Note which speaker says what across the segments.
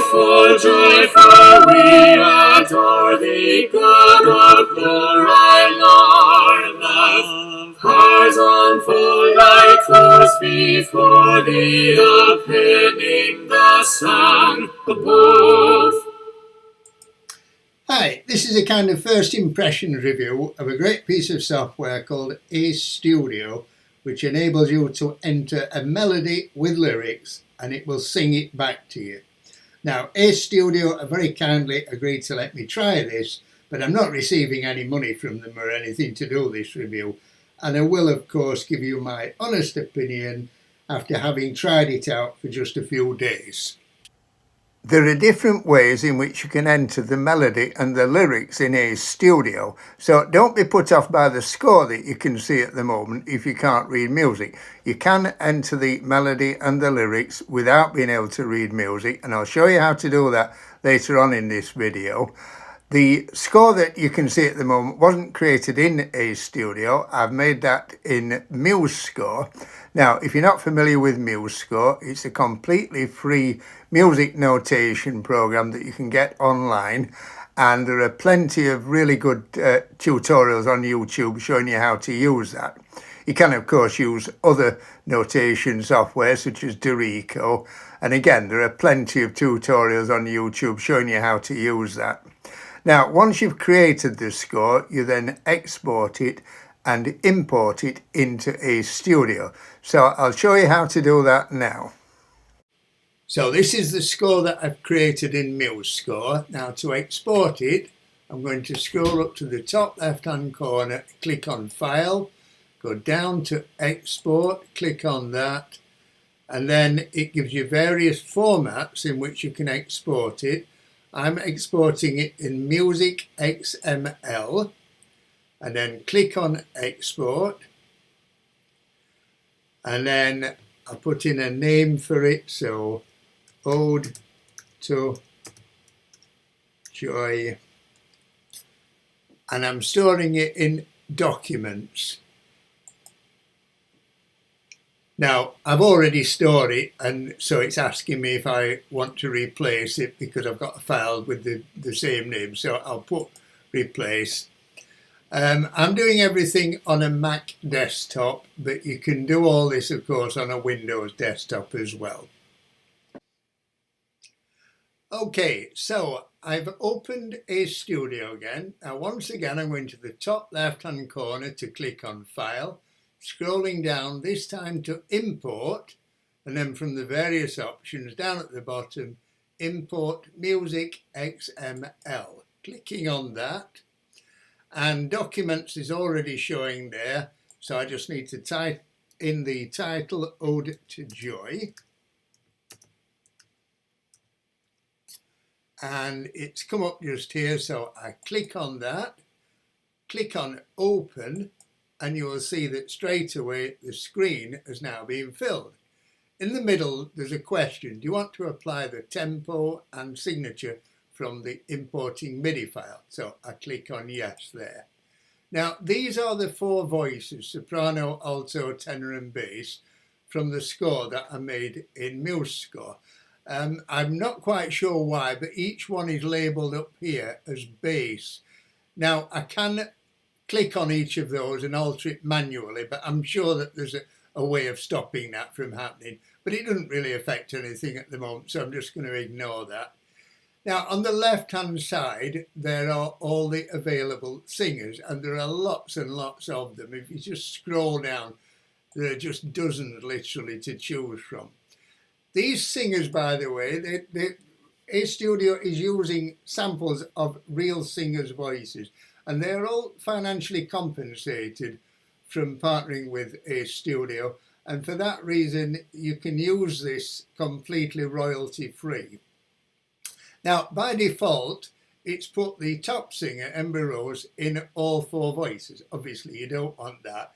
Speaker 1: joy, for we adore thee, God of glory, Lord of hearts unfold like clouds before thee, upheaving the sun above.
Speaker 2: Hi, this is a kind of first impressions review of a great piece of software called Ace Studio, which enables you to enter a melody with lyrics and it will sing it back to you. Now, Ace Studio have very kindly agreed to let me try this, but I'm not receiving any money from them or anything to do this review, and I will of course give you my honest opinion after having tried it out for just a few days. There are different ways in which you can enter the melody and the lyrics in Ace Studio, so don't be put off by the score that you can see at the moment if you can't read music. You can enter the melody and the lyrics without being able to read music, and I'll show you how to do that later on in this video. The score that you can see at the moment wasn't created in Ace Studio. I've made that in MuseScore. Now, if you're not familiar with MuseScore, it's a completely free music notation program that you can get online, and there are plenty of really good tutorials on YouTube showing you how to use that. You can of course use other notation software such as Dorico, and again there are plenty of tutorials on YouTube showing you how to use that. Now, once you've created the score, you then export it and import it into Ace Studio. So I'll show you how to do that now. So this is the score that I've created in MuseScore. Now to export it, I'm going to scroll up to the top left-hand corner, click on File, go down to Export, click on that, and then it gives you various formats in which you can export it. I'm exporting it in Music XML, and then click on Export, and then I put in a name for it, so Ode to Joy, and I'm storing it in Documents. Now, I've already stored it, and so it's asking me if I want to replace it because I've got a file with the same name, so I'll put replace. I'm doing everything on a Mac desktop, but you can do all this, of course, on a Windows desktop as well. Okay, so I've opened Ace Studio again. Now, once again, I'm going to the top left-hand corner to click on File, scrolling down, this time to Import, and then from the various options down at the bottom, Import Music XML. Clicking on that, and Documents is already showing there, so I just need to type in the title, Ode to Joy. And it's come up just here, so I click on that, click on Open, and you will see that straight away the screen has now been filled. In the middle there's a question: do you want to apply the tempo and signature from the importing MIDI file? So I click on yes there. Now these are the four voices, soprano, alto, tenor and bass, from the score that I made in MuseScore. I'm not quite sure why, but each one is labelled up here as bass. Now I can click on each of those and alter it manually, but I'm sure that there's a way of stopping that from happening, but it doesn't really affect anything at the moment, so I'm just going to ignore that. Now on the left hand side there are all the available singers, and there are lots and lots of them. If you just scroll down, there are just dozens literally to choose from. These singers, by the way, Ace Studio is using samples of real singers' voices, and they're all financially compensated from partnering with Ace Studio, and for that reason you can use this completely royalty free. Now by default it's put the top singer, Ember Rose, in all four voices. Obviously you don't want that,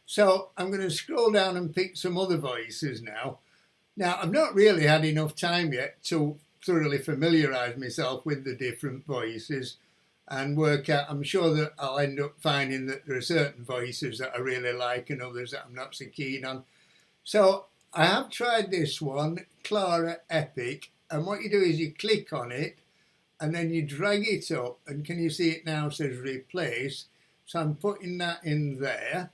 Speaker 2: so I'm going to scroll down and pick some other voices now. Now I've not really had enough time yet to thoroughly familiarise myself with the different voices and work out. I'm sure that I'll end up finding that there are certain voices that I really like and others that I'm not so keen on. So I have tried this one, Clara Epic, and what you do is you click on it and then you drag it up, and can you see it now says replace? So I'm putting that in there,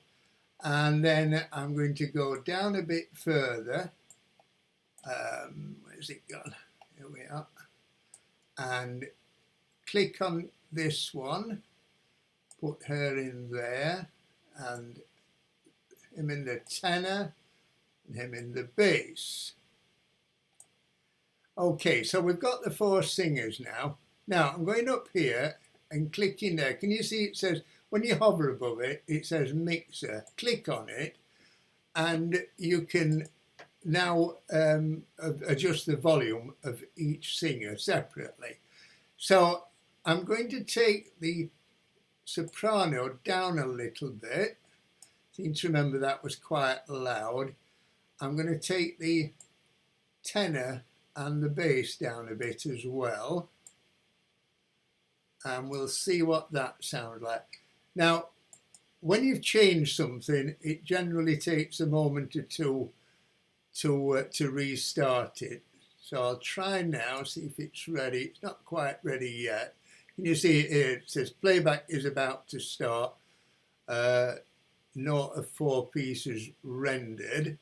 Speaker 2: and then I'm going to go down a bit further. Where's it gone? Here we are. And click on this one, put her in there, and him in the tenor, and him in the bass. Okay, so we've got the 4 singers now. Now I'm going up here and clicking there. Can you see it says, when you hover above it, it says mixer. Click on it, and you can now adjust the volume of each singer separately. So I'm going to take the soprano down a little bit. Seem to remember that was quite loud. I'm going to take the tenor and the bass down a bit as well, and we'll see what that sounds like. Now, when you've changed something, it generally takes a moment or two to restart it. So I'll try now, see if it's ready. It's not quite ready yet. Can you see it here? It says playback is about to start. Note of 4 pieces rendered.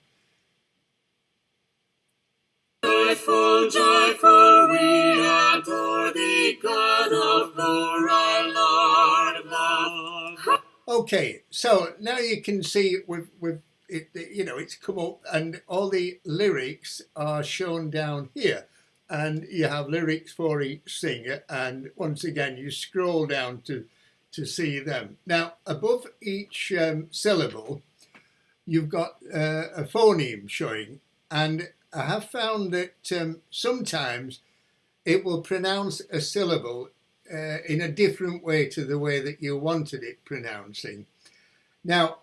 Speaker 1: Joyful, joyful, we adore thee, God of glory, Lord of love.
Speaker 2: Okay, so now you can see with it, you know, it's come up, and all the lyrics are shown down here, and you have lyrics for each singer, and once again you scroll down to see them. Now above each syllable you've got a phoneme showing, and I have found that sometimes it will pronounce a syllable in a different way to the way that you wanted it pronouncing. Now,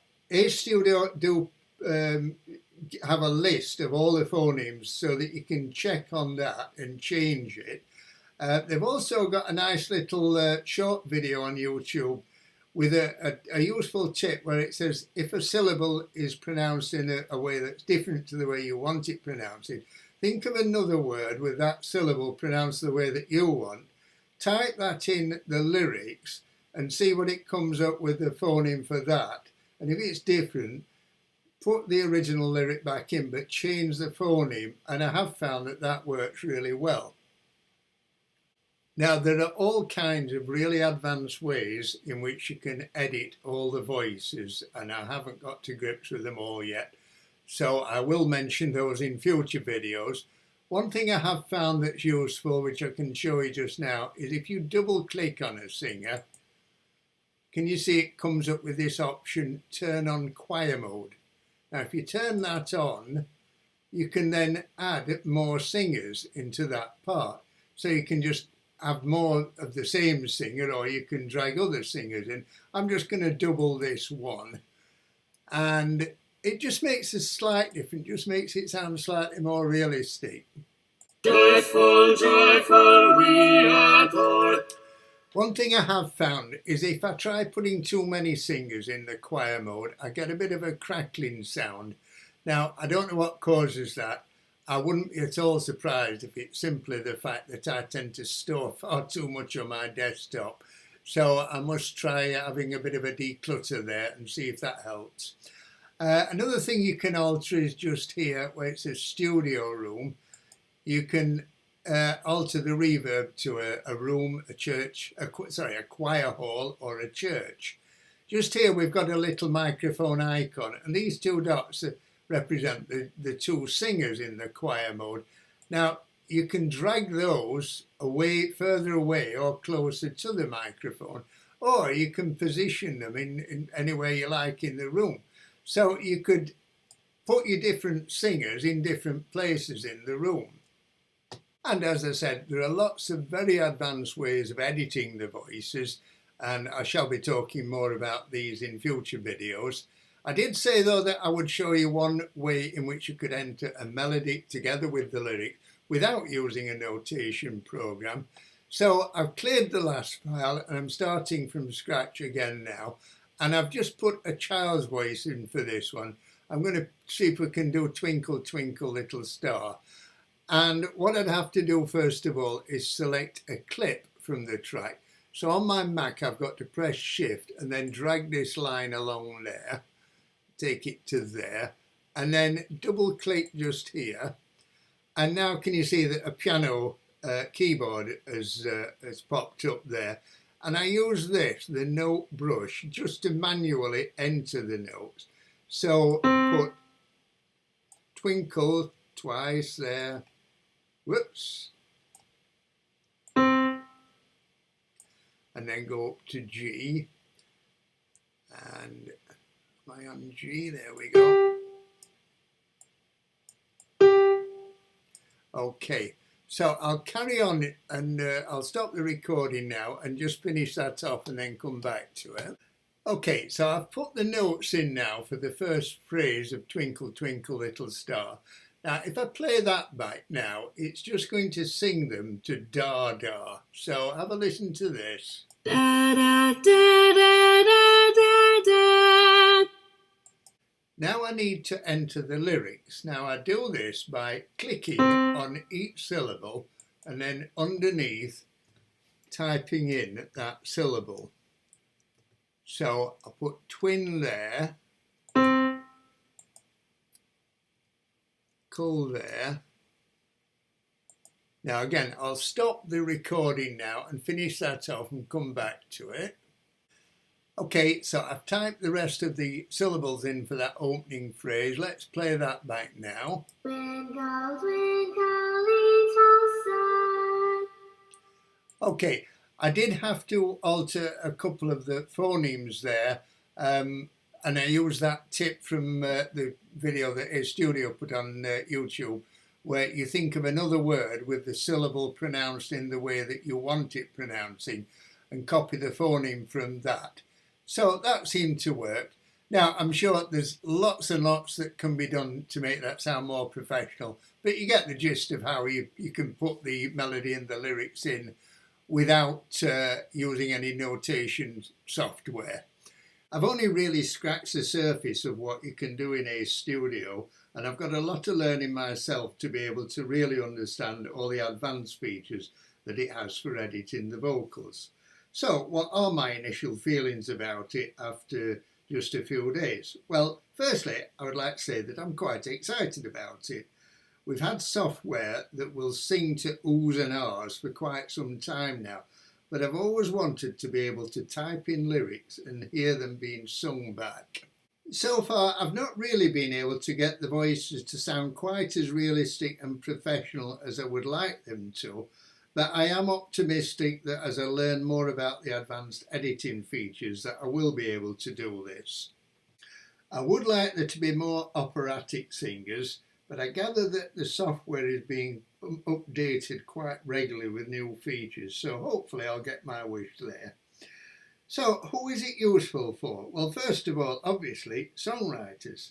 Speaker 2: Studio do have a list of all the phonemes so that you can check on that and change it. They've also got a nice little short video on YouTube with a useful tip where it says if a syllable is pronounced in a way that's different to the way you want it pronounced, think of another word with that syllable pronounced the way that you want, type that in the lyrics and see what it comes up with the phoneme for that. And if it's different, put the original lyric back in but change the phoneme, and I have found that that works really well. Now, there are all kinds of really advanced ways in which you can edit all the voices, and I haven't got to grips with them all yet, so I will mention those in future videos. One thing I have found that's useful, which I can show you just now, is if you double click on a singer, can you see it comes up with this option, turn on choir mode? Now, if you turn that on, you can then add more singers into that part. So you can just have more of the same singer, or you can drag other singers in. I'm just going to double this one, and it just makes a slight difference, just makes it sound slightly more realistic.
Speaker 1: Joyful, joyful, we adore.
Speaker 2: One thing I have found is if I try putting too many singers in the choir mode, I get a bit of a crackling sound. Now, I don't know what causes that. I wouldn't be at all surprised if it's simply the fact that I tend to store far too much on my desktop. So I must try having a bit of a declutter there and see if that helps. Another thing you can alter is just here where it says studio room. You can alter the reverb to a room, a church, a choir hall or a church. Just here we've got a little microphone icon, and these 2 dots represent the 2 singers in the choir mode. Now you can drag those away, further away or closer to the microphone, or you can position them in any way you like in the room. So you could put your different singers in different places in the room. And as I said, there are lots of very advanced ways of editing the voices, and I shall be talking more about these in future videos. I did say though that I would show you one way in which you could enter a melody together with the lyric without using a notation program. So I've cleared the last file and I'm starting from scratch again now, and I've just put a child's voice in for this one. I'm going to see if we can do Twinkle Twinkle Little Star. And what I'd have to do first of all is select a clip from the track. So on my Mac, I've got to press Shift and then drag this line along there, take it to there, and then double click just here. And now can you see that a piano keyboard has popped up there? And I use this, the note brush, just to manually enter the notes. So put twinkle twice there, whoops, and then go up to G, and am I on G? There we go. Okay, so I'll carry on and I'll stop the recording now and just finish that off and then come back to it. Okay, so I've put the notes in now for the first phrase of Twinkle Twinkle Little Star. Now, if I play that back now, it's just going to sing them to da da. So have a listen to this.
Speaker 1: Da da da da da da da.
Speaker 2: Now I need to enter the lyrics. Now I do this by clicking on each syllable and then underneath typing in that syllable. So I'll put twin there, cool there. Now again, I'll stop the recording now and finish that off and come back to it. Okay, so I've typed the rest of the syllables in for that opening phrase. Let's play that back now.
Speaker 1: Twinkle, twinkle, little star.
Speaker 2: Okay, I did have to alter a couple of the phonemes there, and I used that tip from the video that A Studio put on YouTube, where you think of another word with the syllable pronounced in the way that you want it pronouncing and copy the phoneme from that. So that seemed to work. Now, I'm sure there's lots and lots that can be done to make that sound more professional, but you get the gist of how you can put the melody and the lyrics in without using any notation software. I've only really scratched the surface of what you can do in A Studio, and I've got a lot of learning myself to be able to really understand all the advanced features that it has for editing the vocals. So, what are my initial feelings about it after just a few days? Well, firstly, I would like to say that I'm quite excited about it. We've had software that will sing to oohs and ahs for quite some time now, but I've always wanted to be able to type in lyrics and hear them being sung back. So far, I've not really been able to get the voices to sound quite as realistic and professional as I would like them to, but I am optimistic that as I learn more about the advanced editing features that I will be able to do this. I would like there to be more operatic singers, but I gather that the software is being updated quite regularly with new features, so hopefully I'll get my wish there. So who is it useful for? Well, first of all, obviously, songwriters.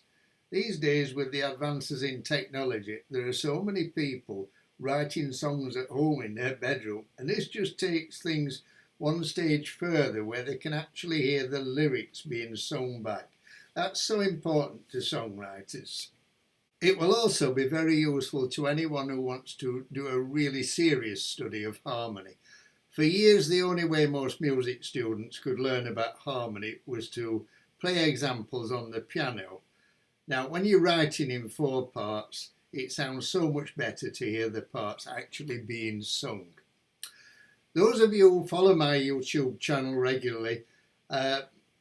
Speaker 2: These days, with the advances in technology, there are so many people writing songs at home in their bedroom, and this just takes things one stage further where they can actually hear the lyrics being sung back. That's so important to songwriters. It will also be very useful to anyone who wants to do a really serious study of harmony. For years, the only way most music students could learn about harmony was to play examples on the piano. Now, when you're writing in 4 parts, it sounds so much better to hear the parts actually being sung. Those of you who follow my YouTube channel regularly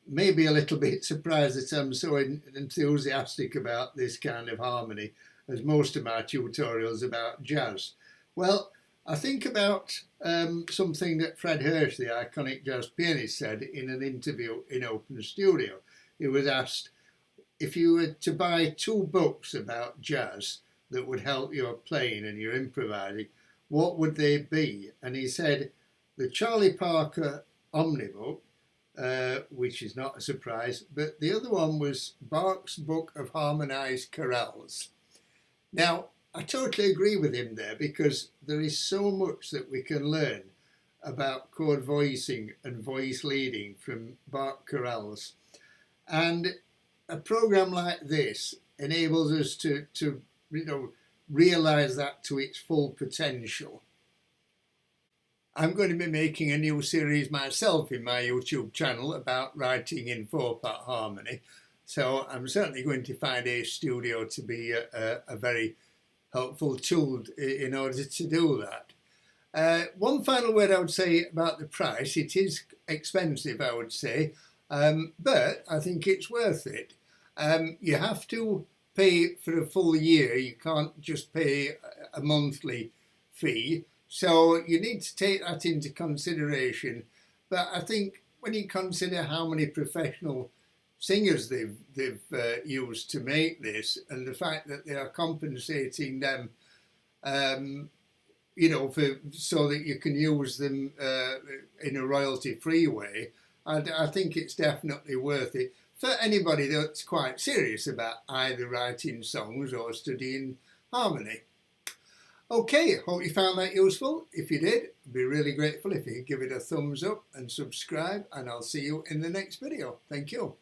Speaker 2: may be a little bit surprised that I'm so enthusiastic about this kind of harmony, as most of my tutorials about jazz. Well, I think about something that Fred Hirsch, the iconic jazz pianist, said in an interview in Open Studio. He was asked, if you were to buy 2 books about jazz that would help your playing and your improvising, what would they be? And he said, the Charlie Parker Omnibook, which is not a surprise, but the other one was Bach's Book of Harmonized Chorales. Now, I totally agree with him there, because there is so much that we can learn about chord voicing and voice leading from Bach chorales. And a program like this enables us to realise that to its full potential. I'm going to be making a new series myself in my YouTube channel about writing in 4-part harmony. So I'm certainly going to find Ace Studio to be a very helpful tool in order to do that. One final word I would say about the price. It is expensive, I would say, but I think it's worth it. You have to pay for a full year. You can't just pay a monthly fee. So you need to take that into consideration. But I think when you consider how many professional singers they've used to make this, and the fact that they are compensating them, so that you can use them in a royalty-free way, I think it's definitely worth it for anybody that's quite serious about either writing songs or studying harmony. Okay, hope you found that useful. If you did, I'd be really grateful if you could give it a thumbs up and subscribe, and I'll see you in the next video. Thank you.